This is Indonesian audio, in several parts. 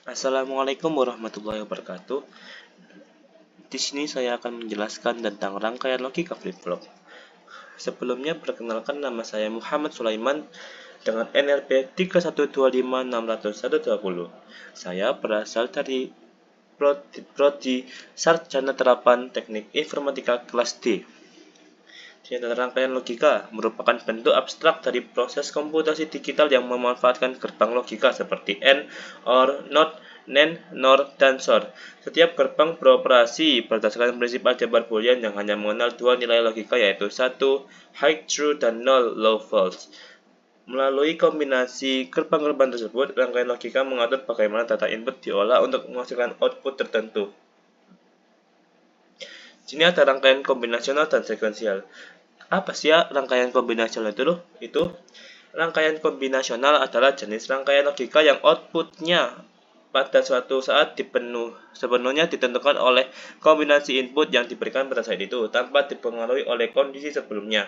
Assalamualaikum warahmatullahi wabarakatuh. Di sini saya akan menjelaskan tentang rangkaian logika flip-flop. Sebelumnya perkenalkan, nama saya Muhammad Sulaiman dengan NRP 312560120. Saya berasal dari Prodi Sarjana Terapan Teknik Informatika kelas D. Di antara rangkaian logika merupakan bentuk abstrak dari proses komputasi digital yang memanfaatkan gerbang logika seperti AND, OR, NOT, NAND, NOR, dan SOR. Setiap gerbang beroperasi berdasarkan prinsip aljabar Boolean yang hanya mengenal dua nilai logika, yaitu 1. High true dan 0. Low false. Melalui kombinasi gerbang-gerbang tersebut, rangkaian logika mengatur bagaimana data input diolah untuk menghasilkan output tertentu. Sini ada rangkaian kombinasional dan sekuensial. Apa sih ya rangkaian kombinasional itu? Rangkaian kombinasional adalah jenis rangkaian logika yang outputnya pada suatu saat sepenuhnya ditentukan oleh kombinasi input yang diberikan pada saat itu, tanpa dipengaruhi oleh kondisi sebelumnya.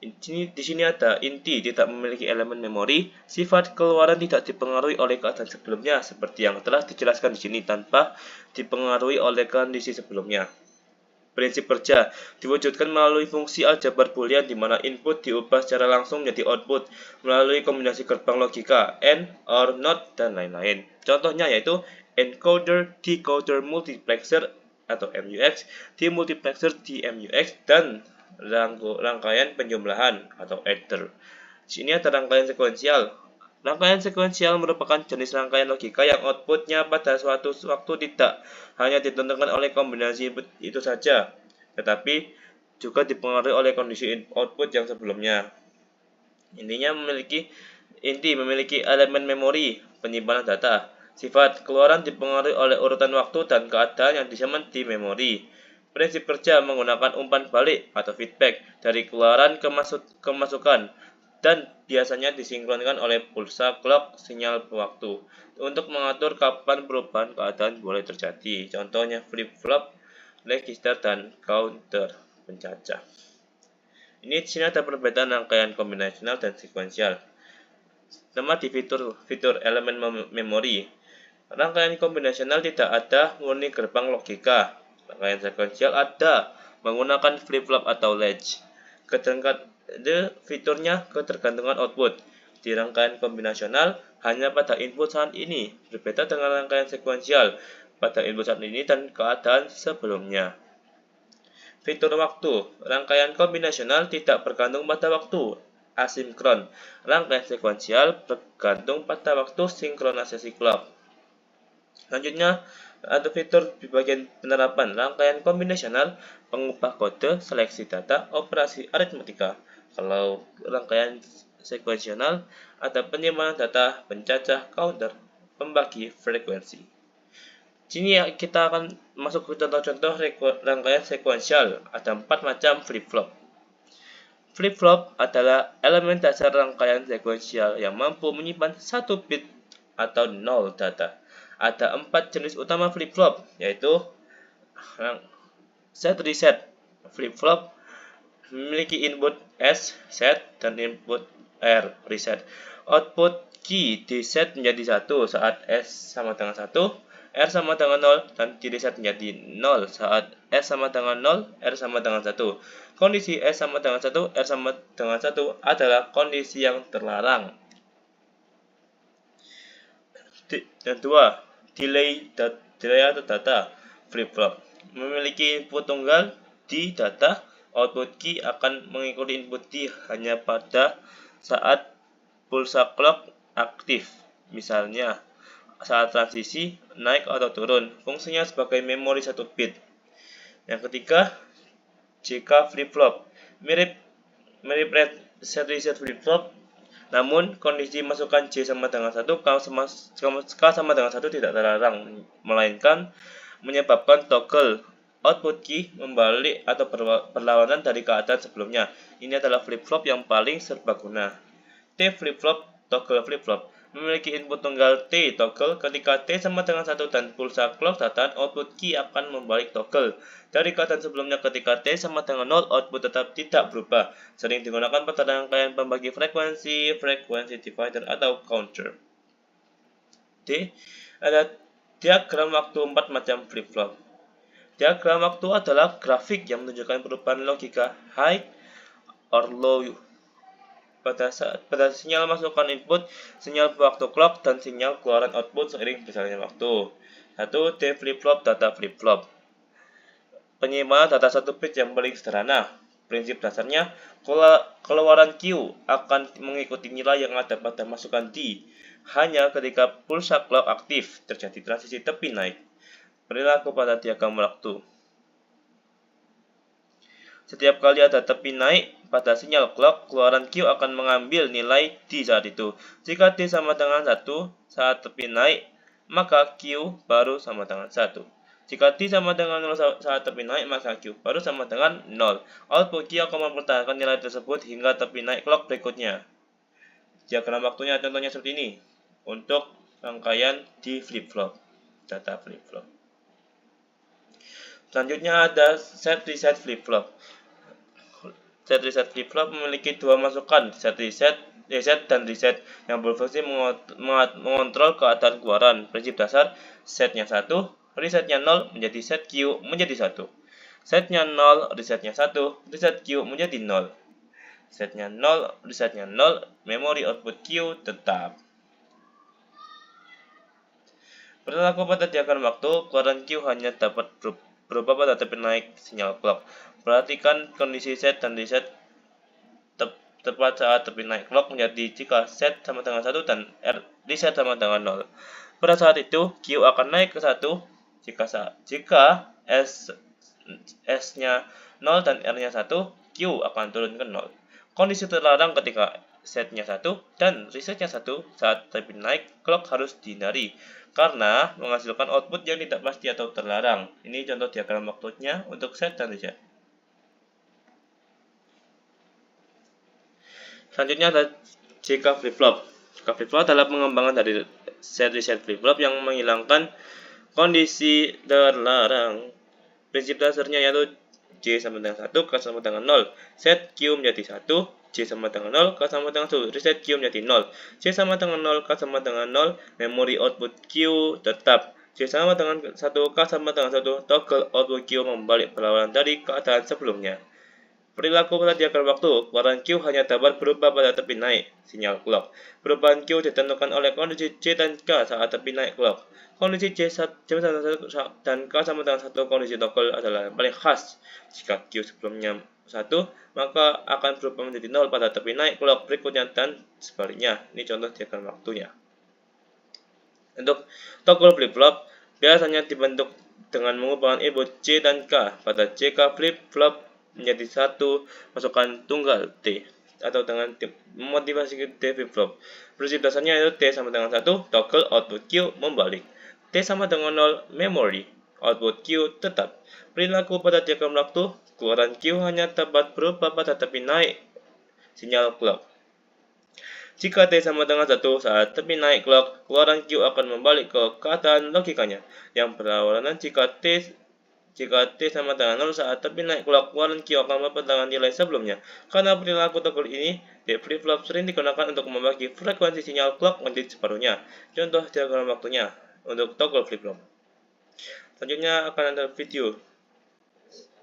Di sini ada inti tidak memiliki elemen memori, sifat keluaran tidak dipengaruhi oleh keadaan sebelumnya, seperti yang telah dijelaskan di sini, tanpa dipengaruhi oleh kondisi sebelumnya. Prinsip kerja diwujudkan melalui fungsi aljabar Boolean di mana input diubah secara langsung menjadi output melalui kombinasi gerbang logika AND, OR, NOT, dan lain-lain. Contohnya yaitu encoder, decoder, multiplexer atau MUX, demultiplexer, DMUX, dan rangkaian penjumlahan atau adder. Di sini ada rangkaian sekuensial. Rangkaian sekuensial merupakan jenis rangkaian logika yang outputnya pada suatu waktu tidak hanya ditentukan oleh kombinasi input itu saja, tetapi juga dipengaruhi oleh kondisi output yang sebelumnya. Intinya memiliki elemen memori, penyimpanan data. Sifat keluaran dipengaruhi oleh urutan waktu dan keadaan yang disimpan di memori. Prinsip kerja menggunakan umpan balik atau feedback dari keluaran ke masukan, dan biasanya disinkronkan oleh pulsa clock sinyal waktu untuk mengatur kapan perubahan keadaan boleh terjadi. Contohnya flip-flop, register, dan counter pencacah. Ini di sini ada perbedaan rangkaian kombinasional dan sekuensial. Nama di fitur elemen memori. Rangkaian kombinasional tidak ada murni gerbang logika. Rangkaian sekuensial ada menggunakan flip-flop atau latch. Fiturnya ketergantungan output. Di rangkaian kombinasional hanya pada input saat ini, berbeda dengan rangkaian sekuensial pada input saat ini dan keadaan sebelumnya. Fitur waktu. Rangkaian kombinasional tidak bergantung pada waktu, asinkron. Rangkaian sekuensial bergantung pada waktu sinkronisasi clock. Selanjutnya, ada fitur di bagian penerapan. Rangkaian kombinasional, pengubah kode, seleksi data, operasi aritmatika. Kalau rangkaian sekuensial, ada penyimpanan data, pencacah, counter, pembagi frekuensi. Sini ya, kita akan masuk ke contoh-contoh rangkaian sekuensial. Ada 4 macam flip-flop. Flip-flop adalah elemen dasar rangkaian sekuensial yang mampu menyimpan 1 bit atau 0 data. Ada 4 jenis utama flip-flop, yaitu set reset. Flip-flop memiliki input S, set, dan input R, reset. Output key di-set menjadi 1 saat S sama dengan 1, R sama dengan 0, dan di-reset menjadi 0 saat S sama dengan 0, R sama dengan 1. Kondisi S sama dengan 1, R sama dengan 1 adalah kondisi yang terlarang. Dan 2. Delay atau data flip-flop memiliki input tunggal di data. Output key akan mengikuti input D hanya pada saat pulsa clock aktif, misalnya saat transisi naik atau turun. Fungsinya sebagai memori 1 bit. Yang ketiga, JK flip-flop mirip set reset flip-flop, namun kondisi masukan J sama dengan 1, K sama dengan 1 tidak terlarang, melainkan menyebabkan toggle output key membalik atau berlawanan dari keadaan sebelumnya. Ini adalah flip-flop yang paling serbaguna. T flip-flop, toggle flip-flop memiliki input tunggal T toggle. Ketika T sama dengan 1 dan pulsa clock datang, output key akan membalik toggle dari keadaan sebelumnya. Ketika T sama dengan 0, output tetap tidak berubah. Sering digunakan pada rangkaian pembagi frekuensi divider, atau counter. D. Ada diagram waktu 4 macam flip-flop. Diagram waktu adalah grafik yang menunjukkan perubahan logika high or low pada sinyal masukan input, sinyal waktu clock, dan sinyal keluaran output seiring berjalannya waktu. 1. D flip-flop data flip-flop. Penyimpanan data satu bit yang paling sederhana. Prinsip dasarnya, keluaran Q akan mengikuti nilai yang ada pada masukan D. Hanya ketika pulsa clock aktif, terjadi transisi tepi naik. Perilaku pada diagram waktu. Setiap kali ada tepi naik pada sinyal clock, keluaran Q akan mengambil nilai D saat itu. Jika D sama dengan 1 saat tepi naik, maka Q baru sama dengan 1. Jika D sama dengan 0 saat tepi naik, maka Q baru sama dengan 0. Output Q akan mempertahankan nilai tersebut hingga tepi naik clock berikutnya. Diagram waktunya contohnya seperti ini. Untuk rangkaian D flip-flop, data flip-flop. Selanjutnya ada set reset flip-flop. Set reset flip-flop memiliki dua masukan, set reset dan reset, yang berfungsi mengontrol keadaan keluaran. Prinsip dasar, setnya 1, resetnya 0 menjadi set Q menjadi 1. Setnya 0, resetnya 1, reset Q menjadi 0. Setnya 0, resetnya 0, memori output Q tetap. Perilaku pada diagram waktu, keluaran Q hanya dapat berubah pada tepi naik sinyal clock. Perhatikan kondisi set dan reset tepat saat tepi naik clock menjadi jika set sama dengan 1 dan reset sama dengan 0. Pada saat itu, Q akan naik ke 1 jika S-nya 0 dan R-nya 1, Q akan turun ke 0. Kondisi terlarang ketika setnya 1 dan resetnya 1 saat tepi naik clock harus dihindari karena menghasilkan output yang tidak pasti atau terlarang. Ini contoh diagram waktunya untuk set dan reset. Selanjutnya ada JK flip-flop. JK flip-flop adalah pengembangan dari set reset flip-flop yang menghilangkan kondisi terlarang. Prinsip dasarnya yaitu J sama dengan 1, K sama dengan 0. Set Q menjadi 1, J sama dengan 0, K sama dengan 1. Reset Q menjadi 0. J sama dengan 0, K sama dengan 0. Memori output Q tetap. J sama dengan 1, K sama dengan 1. Toggle output Q membalik perlawanan dari keadaan sebelumnya. Perilaku pada diagram waktu, keluaran Q hanya dapat berubah pada tepi naik sinyal clock. Perubahan Q ditentukan oleh kondisi J dan K saat tepi naik clock. Kondisi J dan K sama dengan 1 kondisi toggle adalah yang paling khas. Jika Q sebelumnya 1, maka akan berubah menjadi 0 pada tepi naik clock berikutnya dan sebaliknya. Ini contoh diagram waktunya. Untuk toggle flip-flop, biasanya dibentuk dengan mengubahkan input J dan K pada JK flip-flop menjadi satu masukan tunggal T atau dengan motivasi T flip-flop. Prinsip dasarnya yaitu T sama dengan 1, toggle output Q membalik. T sama dengan 0, memory output Q tetap. Perilaku pada diagram waktu, keluaran Q hanya dapat berubah pada tepi naik sinyal clock. Jika T sama dengan 1 saat tepi naik clock, keluaran Q akan membalik ke keadaan logikanya yang berlawanan jika T sama dengan 0 saat tepi naik clock, keluaran Q akan mempertahankan nilai sebelumnya. Karena perilaku toggle ini, D flip-flop sering digunakan untuk membagi frekuensi sinyal clock menjadi separuhnya. Contoh diagram waktunya untuk toggle flip-flop. Selanjutnya akan ada video.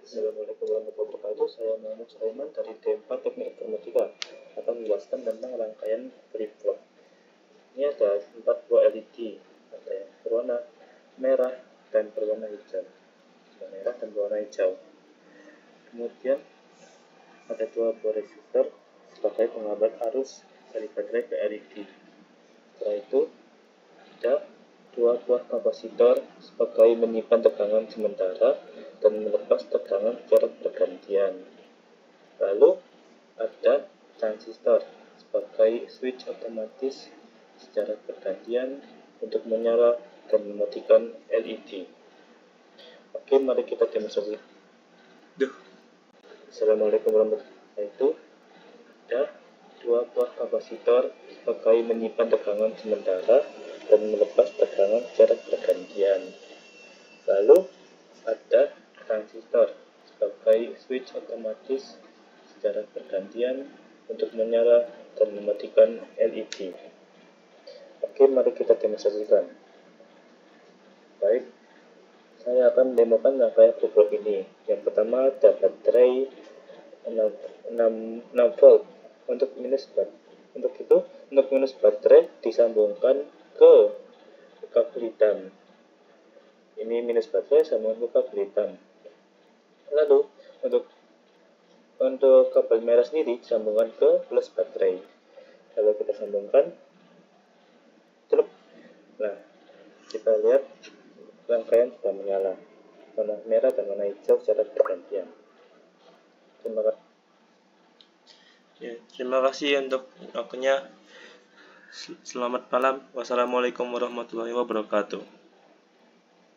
Assalamualaikum warahmatullahi wabarakatuh. Saya Muhammad Sulaiman dari D4 Teknik Informatika akan menjelaskan tentang rangkaian flip-flop. Ini ada 4 buah LED, ada yang berwarna merah dan berwarna hijau. Kemudian ada 2 buah resistor sebagai penghambat arus dari baterai ke LED. Setelah itu ada 2 buah kapasitor sebagai menyimpan tegangan sementara dan melepas tegangan secara bergantian. Lalu ada transistor sebagai switch otomatis secara bergantian untuk menyala dan mematikan LED. Oke, mari kita demonstrasi. Assalamualaikum warahmatullahi wabarakatuh. Ada 2 buah kapasitor sebagai menyimpan tegangan sementara dan melepas tegangan secara bergantian. Lalu ada transistor sebagai switch otomatis secara bergantian untuk menyala dan mematikan LED. Oke, mari kita demonstrasikan. Baik, saya akan mendemokan rangkaian flip-flop ini. Yang pertama ada baterai 6 volt untuk minus baterai disambungkan ke kabel hitam. Ini minus baterai sambungan ke kabel hitam. Lalu untuk kabel merah sendiri sambungan ke plus baterai. Kalau kita sambungkan, celup. Nah, kita lihat rangkaian sudah menyala, warna merah dan warna hijau secara bergantian. Terima kasih. Ya, terima kasih untuk waktunya. Selamat malam. Wassalamualaikum warahmatullahi wabarakatuh.